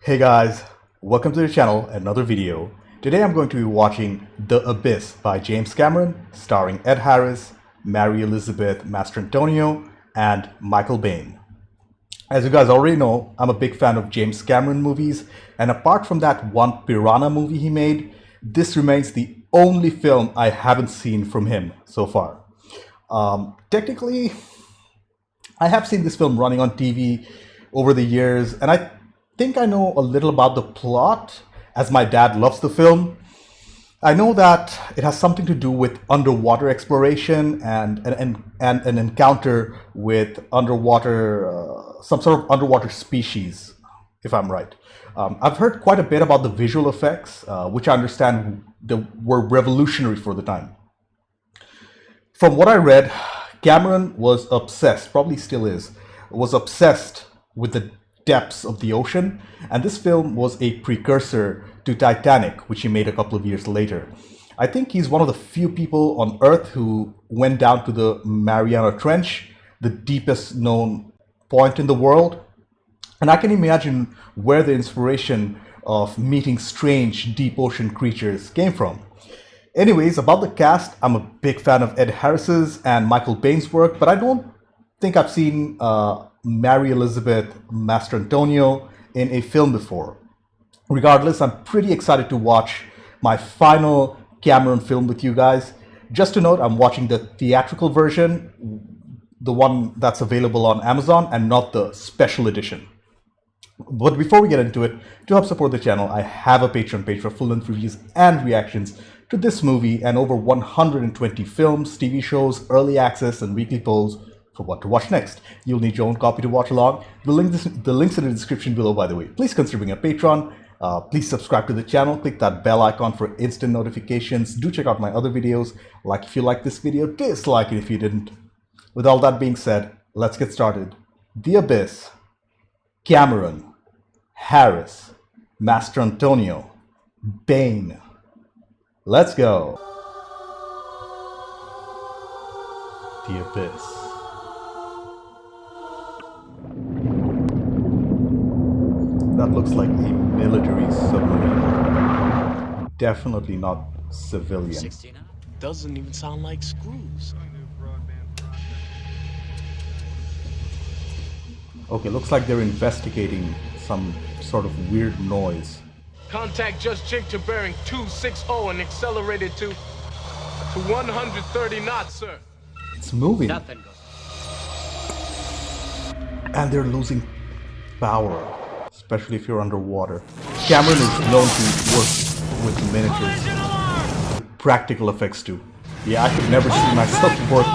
Hey guys, welcome to the channel, another video. Today I'm going to be watching The Abyss by James Cameron, starring Ed Harris, Mary Elizabeth Mastrantonio, and Michael Biehn. As you guys already know, I'm a big fan of James Cameron movies, and apart from that one Piranha movie he made, this remains the only film I haven't seen from him so far. Technically, I have seen this film running on TV over the years, and I think I know a little about the plot, as my dad loves the film. I know that it has something to do with underwater exploration and an encounter with some sort of underwater species, if I'm right. I've heard quite a bit about the visual effects, which I understand were revolutionary for the time. From what I read, Cameron was obsessed, probably still is, was obsessed with the depths of the ocean, and this film was a precursor to Titanic, which he made a couple of years later. I think he's one of the few people on Earth who went down to the Mariana Trench, the deepest known point in the world, and I can imagine where the inspiration of meeting strange deep ocean creatures came from. Anyways, about the cast, I'm a big fan of Ed Harris's and Michael Biehn's work, but I don't think I've seen Mary Elizabeth Mastrantonio in a film before. Regardless, I'm pretty excited to watch my final Cameron film with you guys. Just to note, I'm watching the theatrical version, the one that's available on Amazon, and not the special edition. But before we get into it, to help support the channel, I have a Patreon page for full-length reviews and reactions to this movie and over 120 films, TV shows, early access, and weekly polls for what to watch next. You'll need your own copy to watch along. The link's in the description below, by the way. Please consider being a patron. Please subscribe to the channel. Click that bell icon for instant notifications. Do check out my other videos. Like if you like this video, dislike it if you didn't. With all that being said, let's get started. The Abyss. Cameron. Harris. Mastrantonio. Biehn. Let's go. The Abyss. That looks like a military submarine. Definitely not civilian. 69? Doesn't even sound like screws. Okay, looks like they're investigating some sort of weird noise. Contact just jigged to bearing 260 and accelerated to 130 knots, sir. It's moving. Nothing goes. And they're losing power, especially if you're underwater. Cameron is known to work with miniatures. Practical effects too. Yeah, I could never see myself work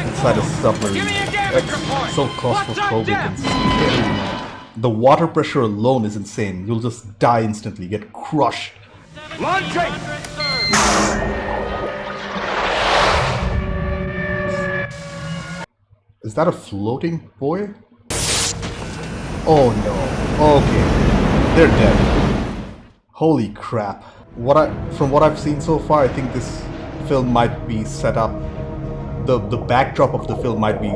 inside a submarine. That's so claustrophobic and scary, man. The water pressure alone is insane. You'll just die instantly, get crushed. Launching! Is that a floating boy? Oh no. Okay. They're dead. Holy crap. From what I've seen so far, I think this film might be set up. The backdrop of the film might be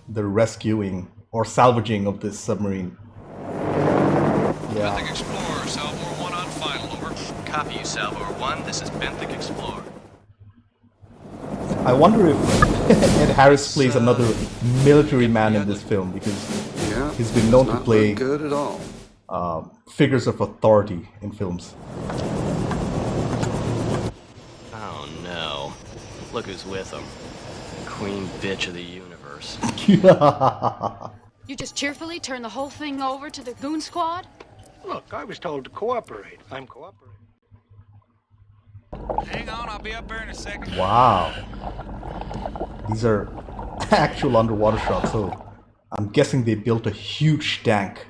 the rescuing or salvaging of this submarine. Yeah. Benthic Explorer, Salvor 1 on final, over. Copy you, Salvor 1. This is Benthic Explorer. I wonder if Ed Harris plays another military man in this film, because he's been known to play good at all. Figures of authority in films. Oh no. Look who's with him. Queen bitch of the universe. You just cheerfully turn the whole thing over to the goon squad? Look, I was told to cooperate. I'm cooperating. Hang on, I'll be up there in a second. Wow. These are actual underwater shots, so I'm guessing they built a huge tank.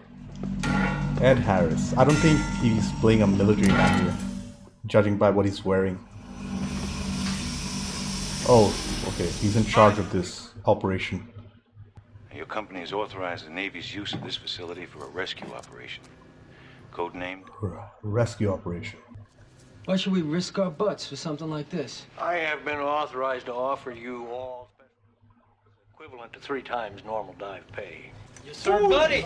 Ed Harris. I don't think he's playing a military man here, judging by what he's wearing. Oh, okay. He's in charge of this operation. Your company has authorized the Navy's use of this facility for a rescue operation. Codenamed? Rescue operation. Why should we risk our butts for something like this? I have been authorized to offer you all equivalent to 3 times normal dive pay. Yes, sir, buddy.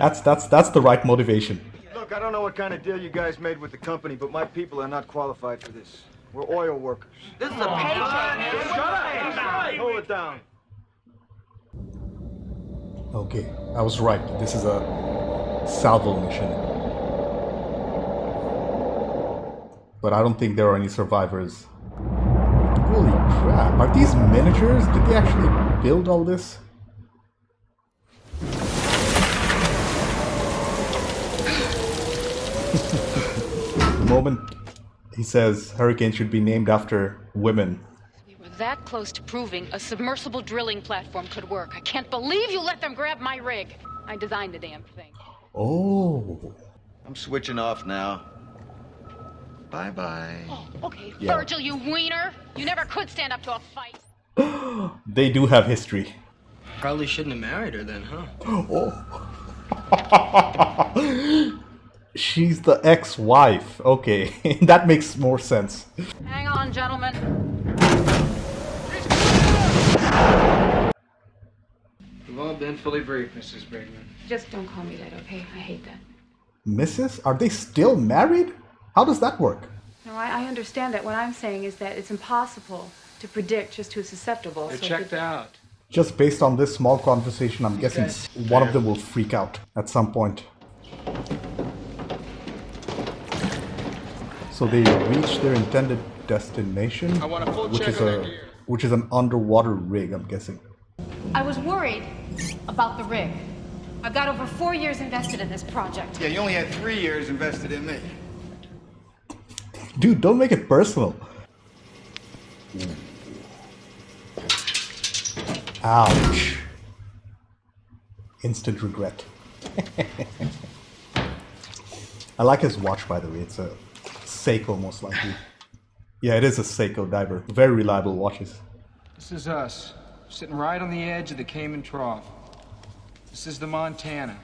That's the right motivation. Look, I don't know what kind of deal you guys made with the company, but my people are not qualified for this. We're oil workers. This is a paycheck. Shut up! Hold it down. Okay, I was right. This is a salvo mission. But I don't think there are any survivors. Holy crap, are these miniatures? Did they actually build all this? The moment he says hurricanes should be named after women. We were that close to proving a submersible drilling platform could work. I can't believe you let them grab my rig. I designed the damn thing. Oh. I'm switching off now. Bye-bye. Oh, okay. Yeah. Virgil, you wiener. You never could stand up to a fight. They do have history. Probably shouldn't have married her then, huh? Oh. She's the ex-wife. Okay, that makes more sense. Hang on, gentlemen. We've all been fully briefed, Mrs. Brigman. Just don't call me that, okay? I hate that. Mrs.? Are they still married? How does that work? No, I understand that. What I'm saying is that it's impossible to predict just who's susceptible. They're so checked out. Just based on this small conversation, I'm guessing one of them will freak out at some point. So they reach their intended destination, which is an underwater rig, I'm guessing. I was worried about the rig. I've got over 4 years invested in this project. Yeah, you only had 3 years invested in me. Dude, don't make it personal. Ouch. Instant regret. I like his watch, by the way. It's a Seiko, most likely. Yeah, it is a Seiko diver. Very reliable watches. This is us, sitting right on the edge of the Cayman Trough. This is the Montana,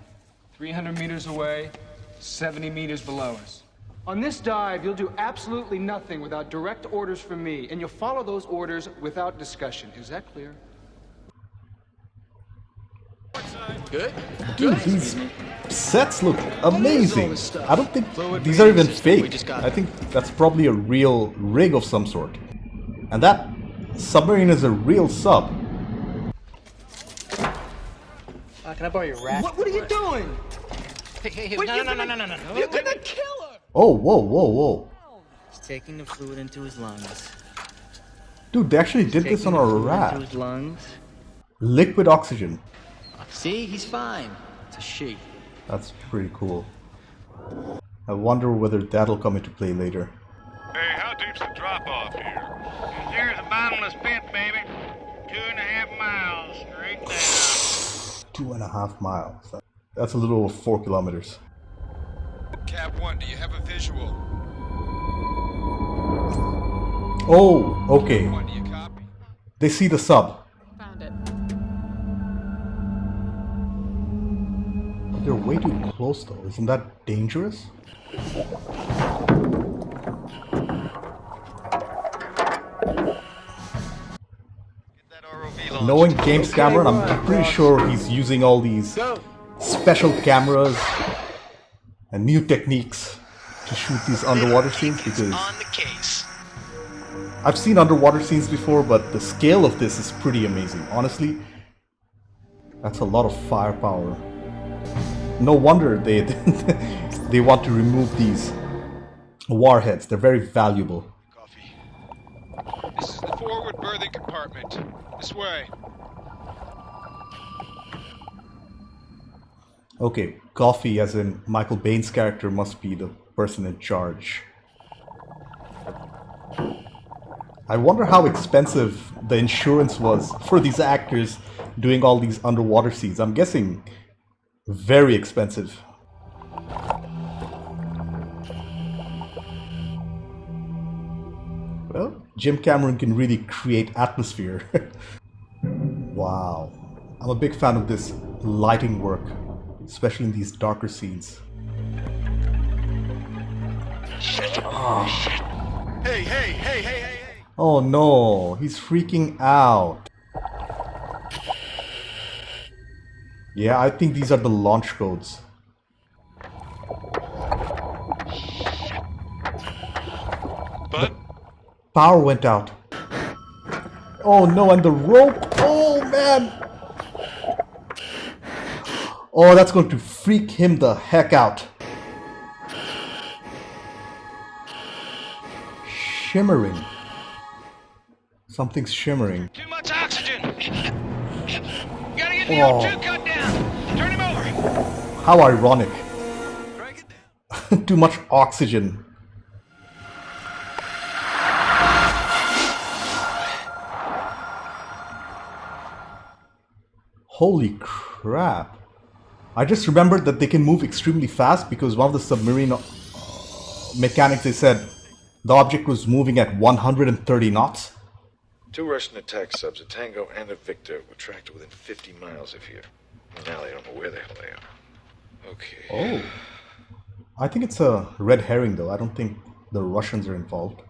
300 meters away, 70 meters below us. On this dive, you'll do absolutely nothing without direct orders from me, and you'll follow those orders without discussion. Is that clear? Good? Dude, these sets look amazing. I don't think these are even fake. I think that's probably a real rig of some sort. And that submarine is a real sub. Can I borrow your rack? What are you doing? Hey, no. You're gonna kill her! Oh, whoa. He's taking the fluid into his lungs. Dude, they actually did this on a rat. Into his lungs. Liquid oxygen. See, he's fine. It's a she. That's pretty cool. I wonder whether that'll come into play later. Hey, how deep's the drop-off here? Here's a bottomless pit, baby. 2.5 miles straight down. 2.5 miles. That's a little over 4 kilometers. Cap 1, do you have a visual? Oh, okay. Do you copy? They see the sub. Found it. But they're way too close though. Isn't that dangerous? Knowing James Cameron, I'm pretty sure he's using all these special cameras and new techniques to shoot these underwater scenes, because I've seen underwater scenes before, but the scale of this is pretty amazing. Honestly, that's a lot of firepower. No wonder they they want to remove these warheads. They're very valuable. This is the forward berthing compartment. This way. Okay, Coffee, as in Michael Baine's character, must be the person in charge. I wonder how expensive the insurance was for these actors doing all these underwater scenes. I'm guessing very expensive. Well, Jim Cameron can really create atmosphere. Wow. I'm a big fan of this lighting work, especially in these darker scenes. Oh. Hey. Oh no, he's freaking out. Yeah, I think these are the launch codes. Bud? Power went out. Oh no, and the rope. Oh man. Oh, that's going to freak him the heck out. Shimmering. Something's shimmering. Too much oxygen. Gotta get the O2 cut down. Turn him over. How ironic. Too much oxygen. Holy crap. I just remembered that they can move extremely fast because one of the submarine mechanics, they said the object was moving at 130 knots. 2 Russian attack subs, a Tango and a Victor, were tracked to within 50 miles of here. Now they don't know where the hell they are. Okay. Oh. I think it's a red herring though. I don't think the Russians are involved.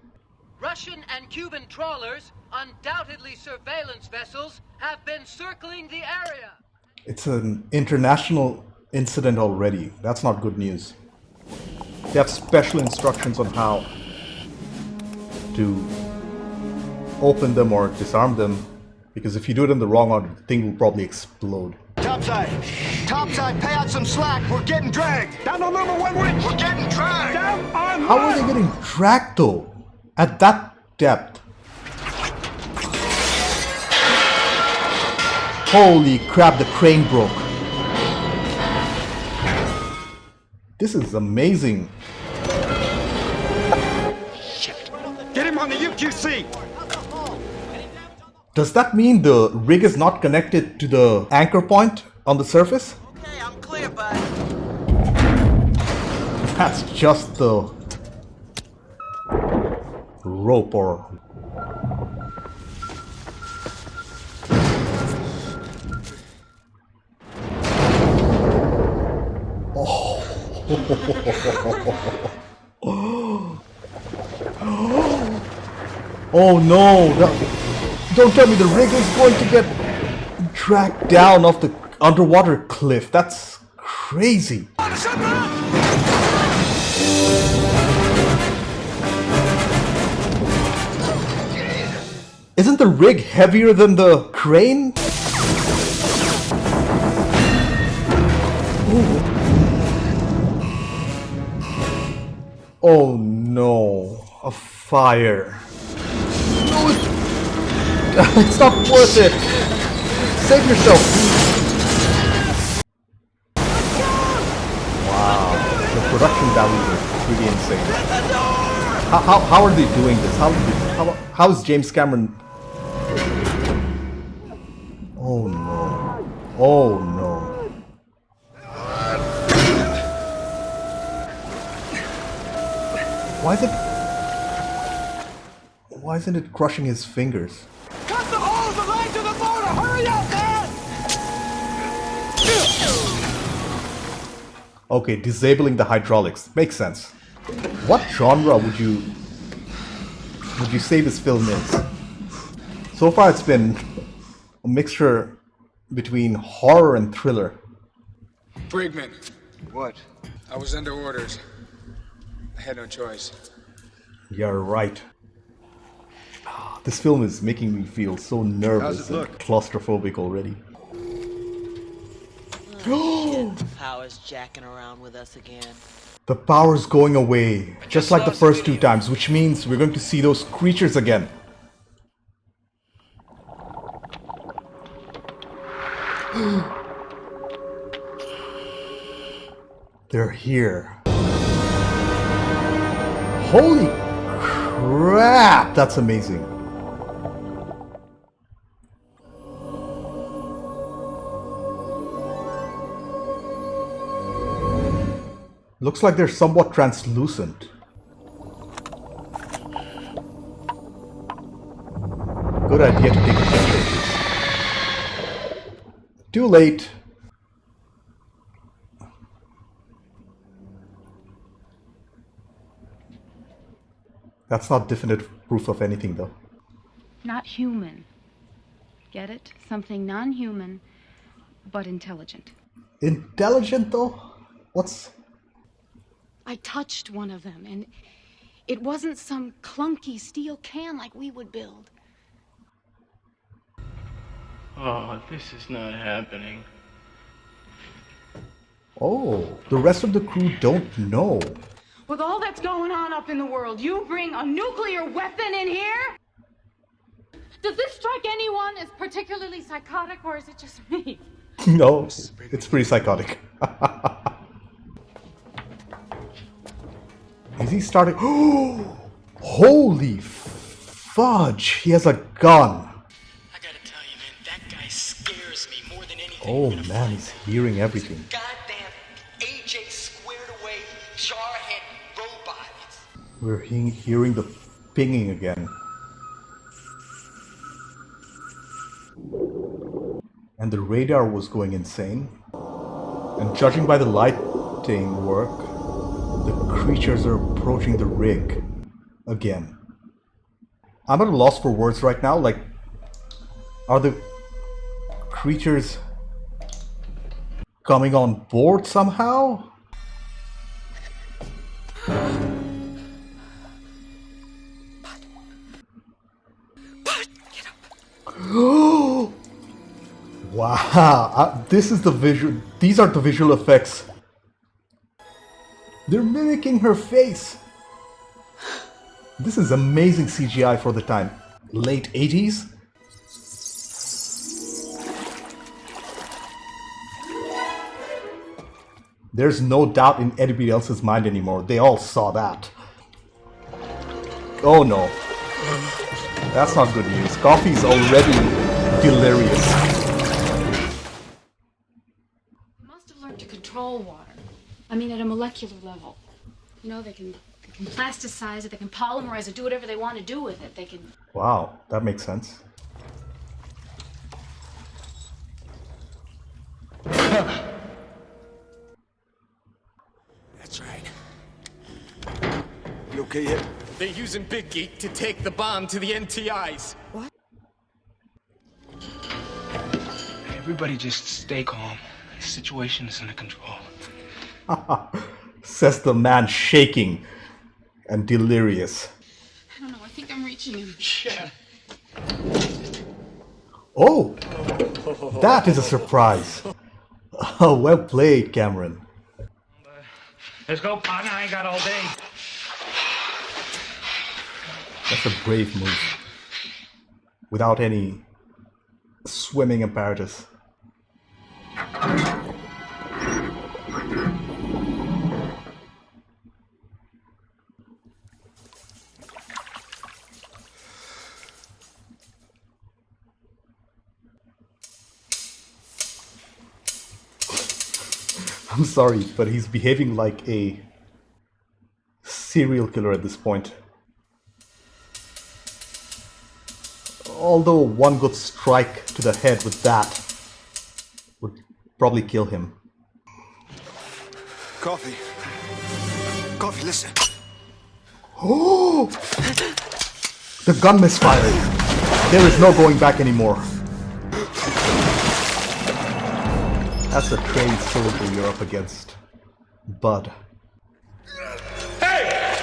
Russian and Cuban trawlers, undoubtedly surveillance vessels, have been circling the area. It's an international incident already. That's not good news. They have special instructions on how to open them or disarm them, because if you do it in the wrong order, the thing will probably explode. Topside! Topside, pay out some slack! We're getting dragged! Down on number 1 winch! We're getting dragged! Down on How are they getting dragged though? At that depth? Holy crap, the crane broke. This is amazing. Get him on the UQC! Does that mean the rig is not connected to the anchor point on the surface? Okay, I'm clear, bud. That's just the rope or... Oh. Oh no! Don't tell me the rig is going to get dragged down off the underwater cliff. That's crazy. Isn't the rig heavier than the crane? Ooh. Oh no, a fire. No, it's not worth it. Save yourself. Wow, the production values are pretty insane. How are they doing this? How is James Cameron? Oh no. Oh no. Why isn't it crushing his fingers? Cut the hose and line to the motor! Hurry up, man! Okay, disabling the hydraulics. Makes sense. What genre would you say this film is? So far it's been a mixture between horror and thriller. Brigman. What? I was under orders. I had no choice. You're right. This film is making me feel so nervous and claustrophobic already. Oh, shit. The power's jacking around with us again. The power's going away, just like the first 2 times, which means we're going to see those creatures again. They're here. Holy crap, that's amazing. Looks like they're somewhat translucent. Good idea to take a picture of this. Too late. That's not definitive proof of anything, though. Not human. Get it? Something non-human, but intelligent. Intelligent, though? What's... I touched one of them, and It wasn't some clunky steel can like we would build. Oh, this is not happening. Oh, the rest of the crew don't know. With all that's going on up in the world, you bring a nuclear weapon in here? Does this strike anyone as particularly psychotic, or is it just me? No, it's pretty psychotic. Is he starting? Oh, holy fudge! He has a gun. I gotta tell you, man, that guy scares me more than anything. Oh man, he's hearing everything. Goddamn AJ squared away jarhead robot. We're hearing the pinging again. And the radar was going insane. And judging by the lighting work, the creatures are approaching the rig again. I'm at a loss for words right now. Like, are the creatures coming on board somehow? Wow, this is the visual. These are the visual effects. They're mimicking her face. This is amazing CGI for the time. Late 80s? There's no doubt in anybody else's mind anymore. They all saw that. Oh no. That's not good news. Coffee's already delirious. To control water. I mean, at a molecular level. You know, they can plasticize it, they can polymerize it, do whatever they want to do with it. They can... Wow, that makes sense. That's right. You okay yet? They're using Big Geek to take the bomb to the NTIs. What? Everybody just stay calm. The situation is under control. Says the man shaking and delirious. I don't know, I think I'm reaching him. Yeah. Oh! That is a surprise. Oh, well played, Cameron. Let's go, partner. I ain't got all day. That's a brave move. Without any swimming apparatus. I'm sorry, but he's behaving like a serial killer at this point. Although one good strike to the head with that would probably kill him. Coffee. Coffee, listen. Oh! The gun misfired. There is no going back anymore. That's a trained soldier you're up against, bud. Hey!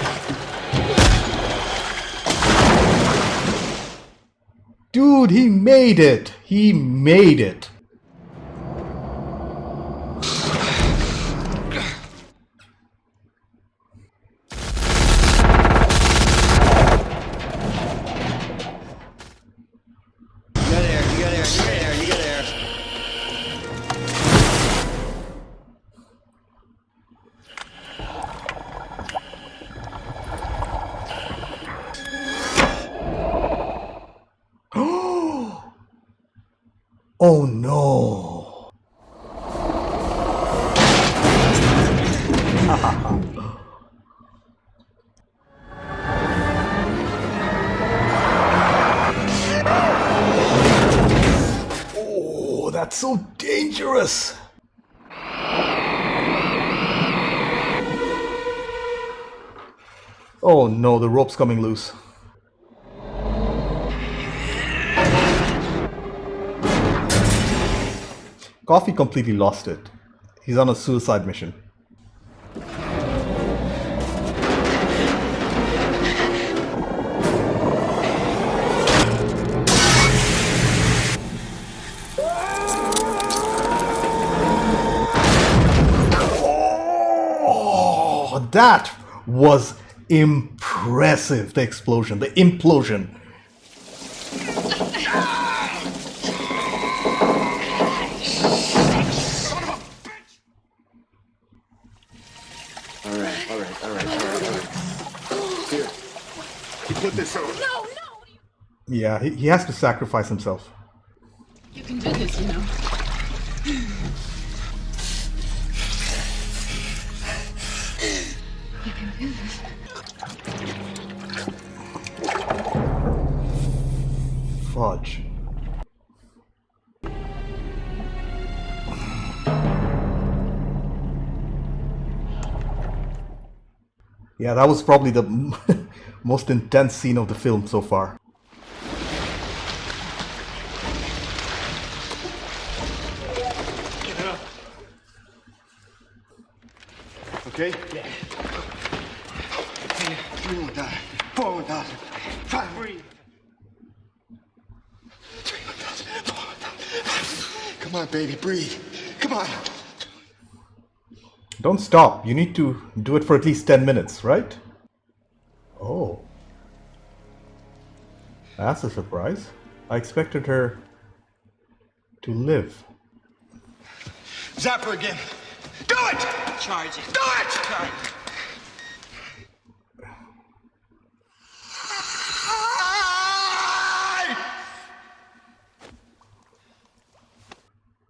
Dude, he made it! He made it! Oh no! Oh, that's so dangerous! Oh no, the rope's coming loose. Coffee completely lost it. He's on a suicide mission. that was impressive. The explosion, the implosion. All right. Here, you put this over. No! Yeah, he has to sacrifice himself. You can do this, you know. You can do this. Fudge. Yeah, that was probably the most intense scene of the film so far. Get up. Okay? Yeah. 3,000, 4,000, 5, breathe. 3,000, 4,000. Come on, baby, breathe. Come on. Don't stop. You need to do it for at least 10 minutes, right? Oh. That's a surprise. I expected her to live. Zap her again. Do it! Charge it. Do it! Charge.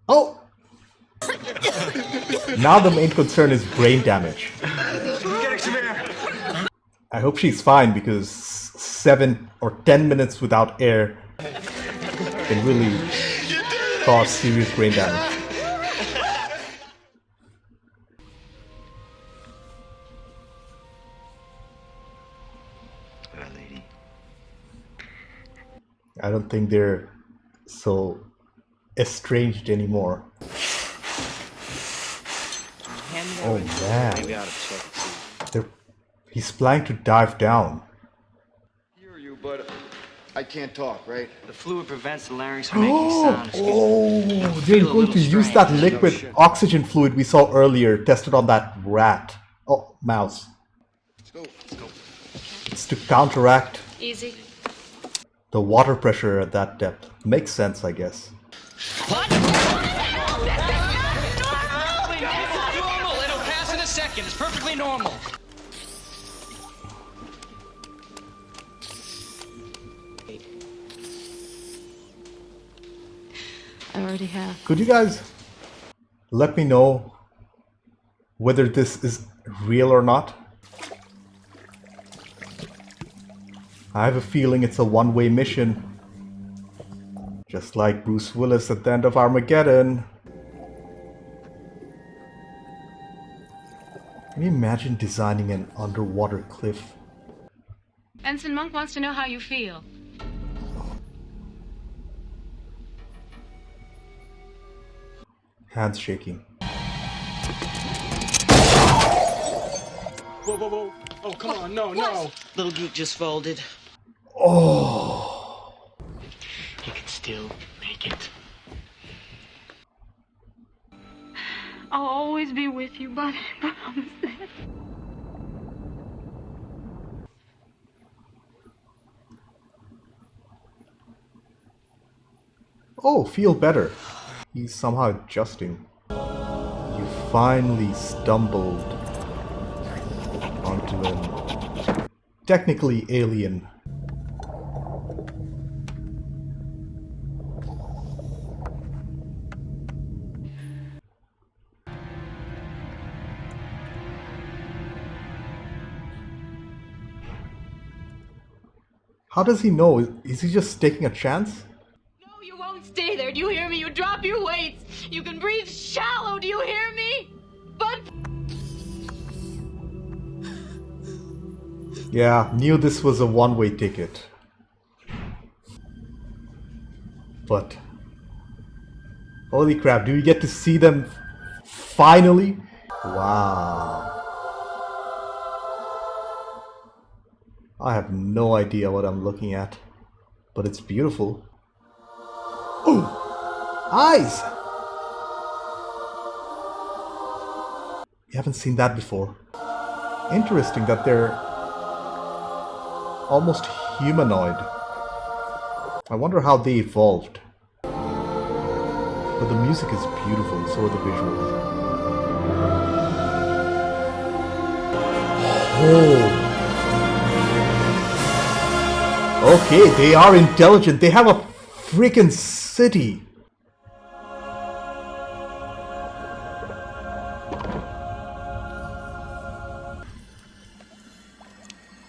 Oh! Now the main concern is brain damage. Getting some air. I hope she's fine because 7 or 10 minutes without air can really cause serious brain damage. I don't think they're so estranged anymore. Oh man. Maybe I ought to check it too. He's planning to dive down. Hear you, but I can't talk, right? The fluid prevents the larynx from making sound. Oh, they're going to use that liquid oxygen fluid we saw earlier, tested on that rat. Oh, mouse. Let's go. It's to counteract Easy. the water pressure at that depth. Makes sense, I guess. Normal. It'll pass in a second. It's perfectly normal. I already have. Could you guys let me know whether this is real or not? I have a feeling it's a one-way mission. Just like Bruce Willis at the end of Armageddon. Can you imagine designing an underwater cliff? Ensign Monk wants to know how you feel. Hands shaking. Whoa. Oh, come on, no. Little geek just folded. Oh. You can still make it. I'll always be with you, but I promise that. Oh, feel better. He's somehow adjusting. You finally stumbled onto an technically alien. How does he know? Is he just taking a chance? No, you won't stay there. Do you hear me? You drop your weights. You can breathe shallow. Do you hear me? But... Yeah, knew this was a one-way ticket. But... holy crap, do we get to see them finally? Wow. I have no idea what I'm looking at, but it's beautiful. Ooh! Eyes! You haven't seen that before. interesting that they're almost humanoid. I wonder how they evolved. But the music is beautiful, so are the visuals. Oh. Okay, they are intelligent. They have a freaking city.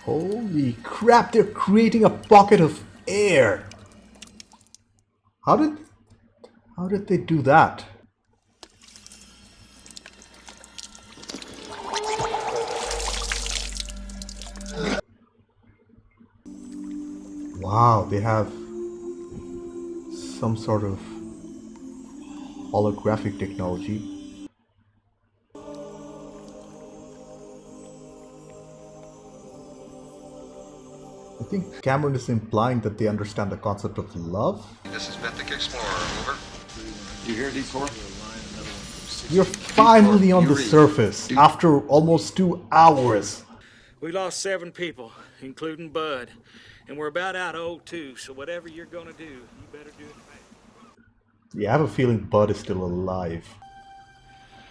Holy crap, they're creating a pocket of air. How did they do that? Wow, they have some sort of holographic technology. I think Cameron is implying that they understand the concept of love. This is Benthic Explorer, over. You hear D4? You're finally on the surface after almost 2 hours. We lost 7 people, including Bud. And we're about out of O2, so whatever you're gonna do, you better do it fast. Yeah, I have a feeling Bud is still alive.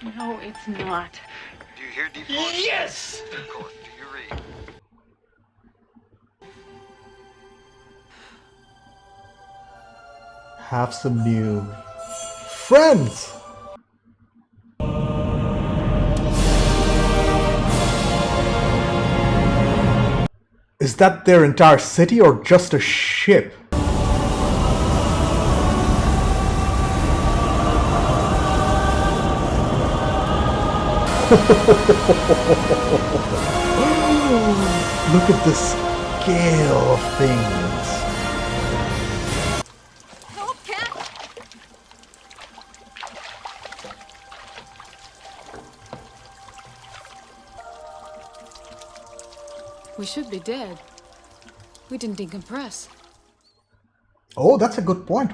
No, it's not. Do you hear D4? Yes! Of course. Do you read? Have some new friends. Is that their entire city or just a ship? Look at the scale of things. Help, Cat! We should be dead. We didn't decompress. Oh, that's a good point.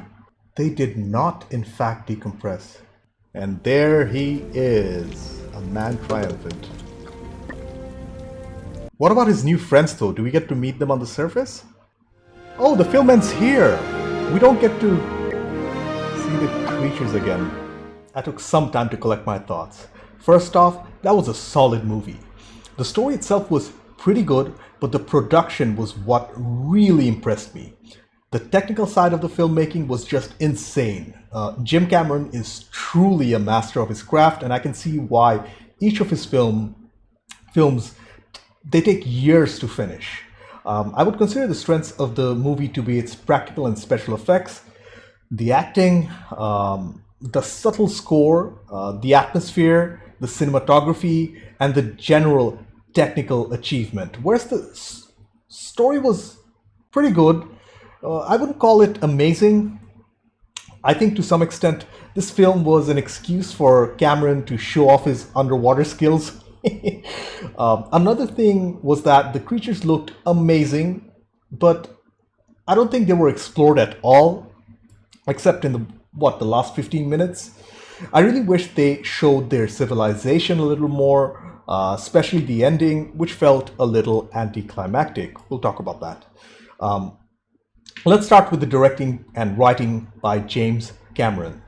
They did not, in fact, decompress. And there he is, a man triumphant. What about his new friends, though? Do we get to meet them on the surface? Oh, the film ends here. We don't get to see the creatures again. I took some time to collect my thoughts. First off, that was a solid movie. The story itself was pretty good, but the production was what really impressed me. The technical side of the filmmaking was just insane. Jim Cameron is truly a master of his craft, and I can see why each of his films, they take years to finish. I would consider the strengths of the movie to be its practical and special effects, the acting, the subtle score, the atmosphere, the cinematography, and the general technical achievement. Whereas the story was pretty good. I wouldn't call it amazing. I think to some extent this film was an excuse for Cameron to show off his underwater skills. Another thing was that the creatures looked amazing, but I don't think they were explored at all, except in the last 15 minutes. I really wish they showed their civilization a little more, especially the ending, which felt a little anticlimactic. We'll talk about that. Let's start with the directing and writing by James Cameron.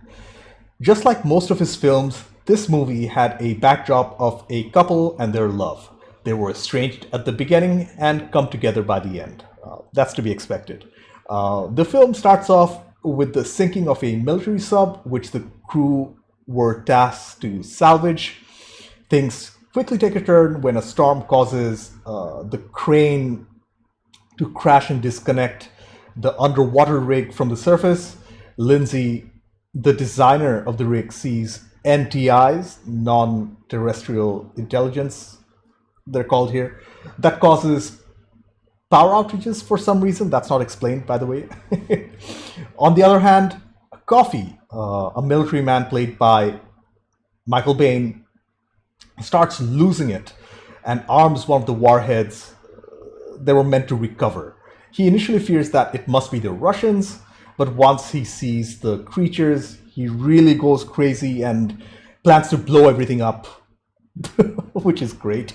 Just like most of his films, this movie had a backdrop of a couple and their love. They were estranged at the beginning and come together by the end. That's to be expected. The film starts off with the sinking of a military sub, which the crew were tasked to salvage. Things quickly take a turn when a storm causes the crane to crash and disconnect the underwater rig from the surface. Lindsay, the designer of the rig, sees NTIs, non-terrestrial intelligence, they're called here, that causes power outages for some reason. That's not explained, by the way. On the other hand, Coffee, a military man played by Michael Biehn, starts losing it and arms one of the warheads they were meant to recover. He initially fears that it must be the Russians, but once he sees the creatures, he really goes crazy and plans to blow everything up which is great.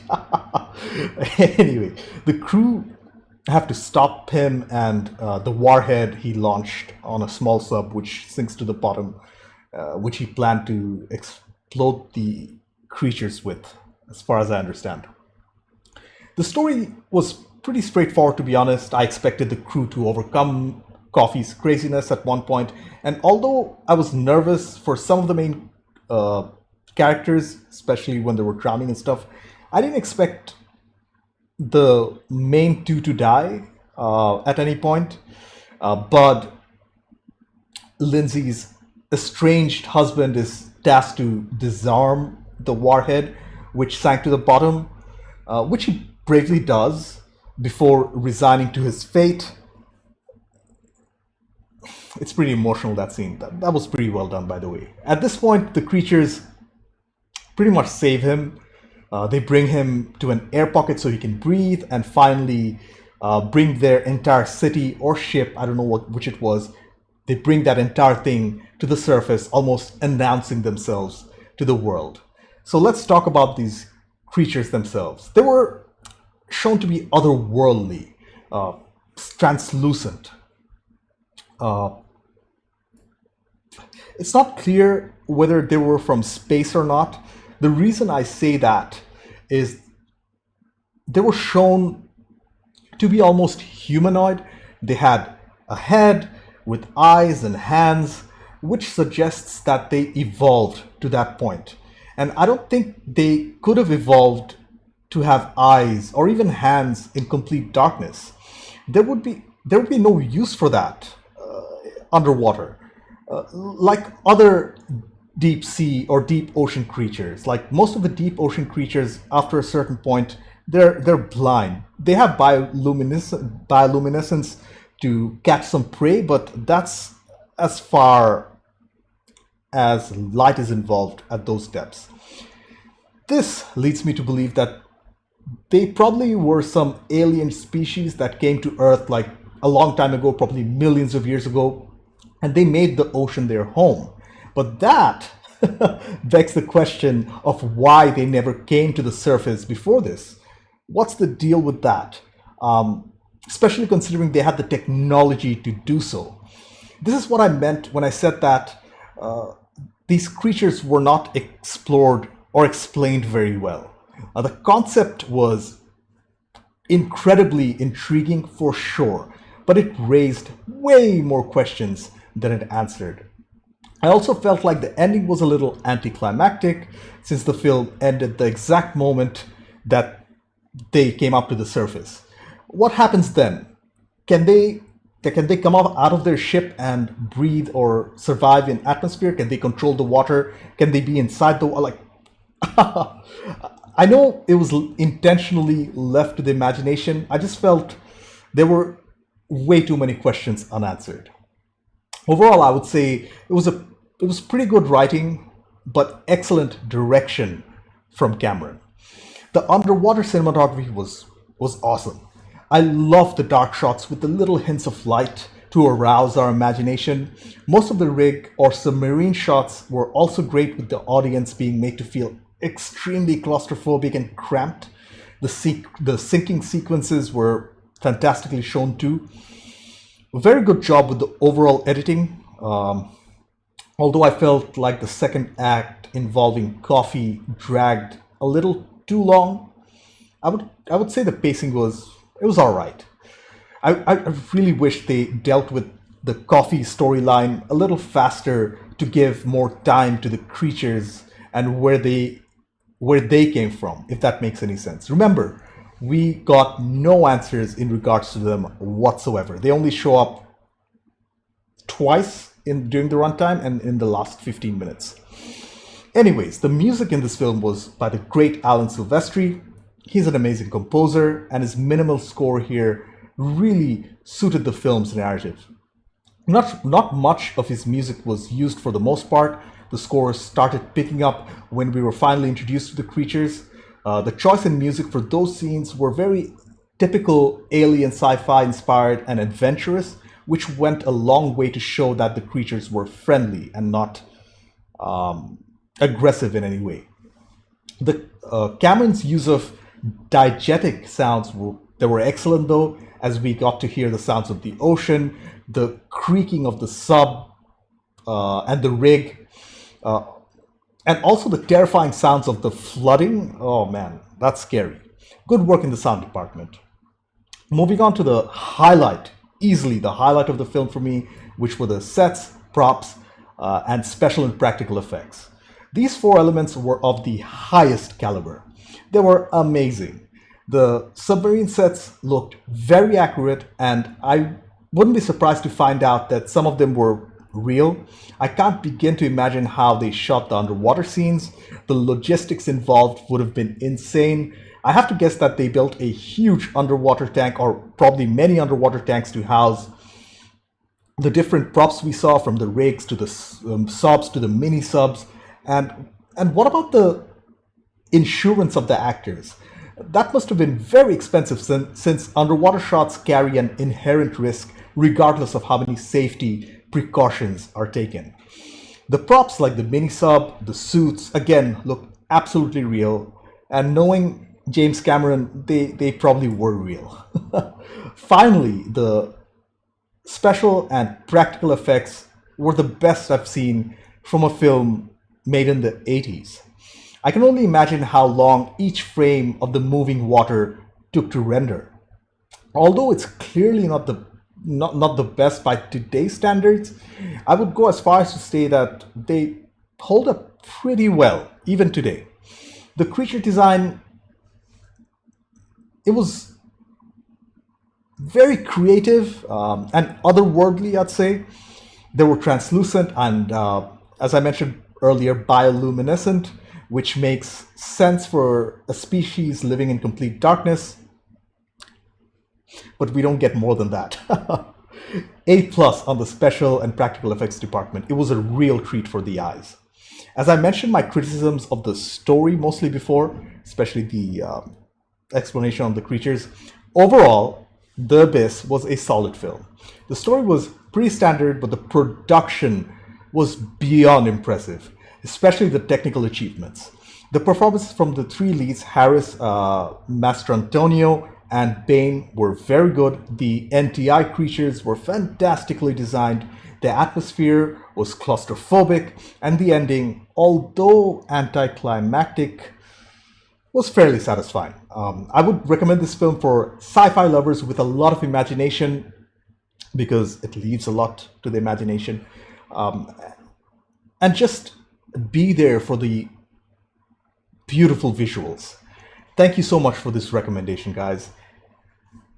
Anyway, the crew have to stop him and the warhead he launched on a small sub which sinks to the bottom, which he planned to explode the creatures with, as far as I understand. The story was pretty straightforward, to be honest. I expected the crew to overcome Coffee's craziness at one point, and although I was nervous for some of the main characters, especially when they were drowning and stuff, I didn't expect the main two to die at any point. Bud, Lindsay's estranged husband, is tasked to disarm the warhead, which sank to the bottom, which he bravely does before resigning to his fate. It's pretty emotional, that scene. That was pretty well done, by the way. At this point, the creatures pretty much save him. They bring him to an air pocket so he can breathe, and finally bring their entire city or ship, I don't know which it was, they bring that entire thing to the surface, almost announcing themselves to the world. So let's talk about these creatures themselves. They were shown to be otherworldly, translucent. It's not clear whether they were from space or not. The reason I say that is they were shown to be almost humanoid. They had a head with eyes and hands, which suggests that they evolved to that point. And I don't think they could have evolved to have eyes or even hands in complete darkness. There would be no use for that underwater. Like other deep sea or deep ocean creatures, like most of the deep ocean creatures, after a certain point, they're blind. They have bioluminescence to catch some prey, but that's as far as light is involved at those depths. This leads me to believe that they probably were some alien species that came to Earth like a long time ago, probably millions of years ago, and they made the ocean their home. But that begs the question of why they never came to the surface before this. What's the deal with that? Especially considering they had the technology to do so. This is what I meant when I said that these creatures were not explored or explained very well. The concept was incredibly intriguing for sure, but it raised way more questions than it answered. I also felt like the ending was a little anti-climactic, since the film ended the exact moment that they came up to the surface. What happens then? Can they come out of their ship and breathe or survive in atmosphere? Can they control the water? Can they be inside the water? I know it was intentionally left to the imagination. I just felt there were way too many questions unanswered. Overall, I would say it was pretty good writing, but excellent direction from Cameron. The underwater cinematography was awesome. I love the dark shots with the little hints of light to arouse our imagination. Most of the rig or submarine shots were also great, with the audience being made to feel extremely claustrophobic and cramped. The sinking sequences were fantastically shown too. A very good job with the overall editing. Although I felt like the second act involving Coffee dragged a little too long, I would say the pacing was all right. I really wish they dealt with the Coffee storyline a little faster to give more time to the creatures and where they came from, if that makes any sense. Remember, we got no answers in regards to them whatsoever. They only show up twice during the runtime and in the last 15 minutes. Anyways, the music in this film was by the great Alan Silvestri. He's an amazing composer, and his minimal score here really suited the film's narrative. Not much of his music was used for the most part. The score started picking up when we were finally introduced to the creatures. The choice in music for those scenes were very typical alien sci-fi inspired and adventurous, which went a long way to show that the creatures were friendly and not aggressive in any way. The Cameron's use of diegetic sounds were excellent, though, as we got to hear the sounds of the ocean, the creaking of the sub and the rig, and also the terrifying sounds of the flooding. Oh man, that's scary. Good work in the sound department. Moving on to the highlight, easily the highlight of the film for me, which were the sets, props, and special and practical effects. These four elements were of the highest caliber. They were amazing. The submarine sets looked very accurate, and I wouldn't be surprised to find out that some of them were real. I can't begin to imagine how they shot the underwater scenes. The logistics involved would have been insane. I have to guess that they built a huge underwater tank, or probably many underwater tanks, to house the different props we saw, from the rigs to the subs to the mini subs. And what about the insurance of the actors? That must have been very expensive, since underwater shots carry an inherent risk regardless of how many safety precautions are taken. The props like the mini sub, the suits, again, look absolutely real, and knowing James Cameron, they probably were real. Finally, the special and practical effects were the best I've seen from a film made in the 80s. I can only imagine how long each frame of the moving water took to render. Although it's clearly not the best by today's standards, I would go as far as to say that they hold up pretty well, even today. The creature design, it was very creative and otherworldly, I'd say. They were translucent and, as I mentioned earlier, bioluminescent, which makes sense for a species living in complete darkness. But we don't get more than that. A+ on the special and practical effects department. It was a real treat for the eyes. As I mentioned my criticisms of the story mostly before, especially the explanation on the creatures, overall, The Abyss was a solid film. The story was pretty standard, but the production was beyond impressive, especially the technical achievements. The performances from the three leads, Harris, Mastrantonio, and Biehn, were very good. The NTI creatures were fantastically designed. The atmosphere was claustrophobic, and the ending, although anti-climactic, was fairly satisfying. I would recommend this film for sci-fi lovers with a lot of imagination, because it leaves a lot to the imagination. And just be there for the beautiful visuals. Thank you so much for this recommendation, guys.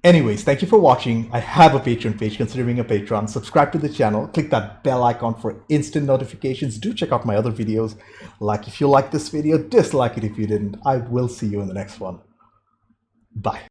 Anyways, thank you for watching. I have a Patreon page. Consider being a patron. Subscribe to the channel. Click that bell icon for instant notifications. Do check out my other videos. Like if you liked this video, dislike it if you didn't. I will see you in the next one. Bye.